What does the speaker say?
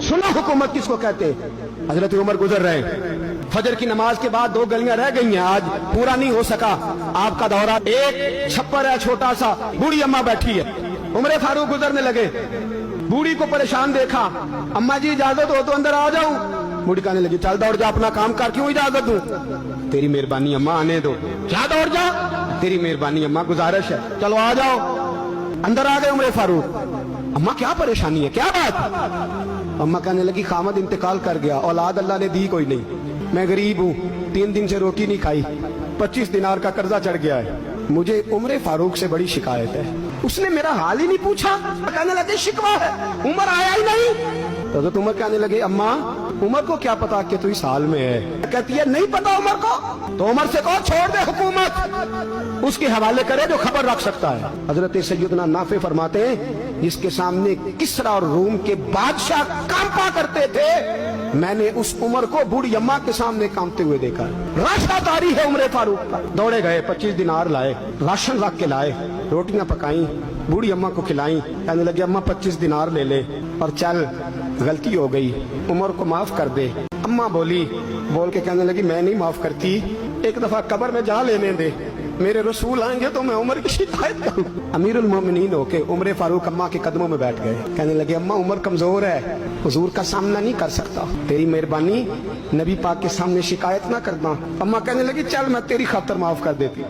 सुना हुकूमत किसको कहते हैं? हजरत उमर गुजर रहे, फजर की नमाज के बाद 2 गलियां रह गई हैं, आज पूरा नहीं हो सका आपका दौरा। एक छप्पर है छोटा सा, बूढ़ी अम्मा बैठी है, उमर फारूक गुजरने लगे, बूढ़ी को परेशान देखा, अम्मा जी इजाजत हो तो अंदर आ जाऊं? बूढ़ी कहने लगी चल दौड़ जा, अपना काम कर, क्यों इजाजत दूं? तेरी मेहरबानी अम्मा, आने दो। क्या दौड़ जा? तेरी मेहरबानी अम्मा, गुजारिश है, चलो आ जाओ। अंदर आ गए उमर फारूक। अम्मा क्या परेशानी है, क्या बात? अम्मा कहने लगी खामद इंतकाल कर गया, औलाद अल्लाह ने दी कोई नहीं, मैं गरीब हूँ, 3 दिन से रोटी नहीं खाई, 25 दिनार का कर्जा चढ़ गया है, मुझे उमर फारूक से बड़ी शिकायत है। उसने मेरा हाल ही नहीं पूछा, कहने लगे शिकवा है, उमर आया ही नहीं। तो उमर कहने लगे अम्मा उमर को क्या पता कि तू इस हाल में है? कहती है नहीं पता उमर को, तो उमर से कहो छोड़ दे हुकूमत, उसके हवाले करे जो खबर रख सकता है। हजरत सैयदना नाफे फरमाते हैं जिसके सामने किसरा और रूम के बादशाह कांपा करते थे, मैंने उस उमर को बूढ़ी अम्मा के सामने कांपते हुए देखा। राशादारी है उमर फारूक का। दौड़े गए, 25 दिनार लाए, राशन रख के लाए, रोटियां पकाई, बूढ़ी अम्मा को खिलाई, कहने लगे अम्मा 25 दिनार ले ले और चल, गलती हो गई, उमर को माफ कर दे। अम्मा बोल के कहने लगी मैं नहीं माफ करती, एक दफा कब्र में जा लेने दे, मेरे रसूल आएंगे तो मैं उमर की शिकायत करूं। अमीरुल मोमिनीन होके उमर फारूक अम्मा के कदमों में बैठ गए, कहने लगे अम्मा उमर कमजोर है, हुजूर का सामना नहीं कर सकता, तेरी मेहरबानी नबी पाक के सामने शिकायत ना करना। अम्मा कहने लगी चल मैं तेरी खातर माफ कर देती।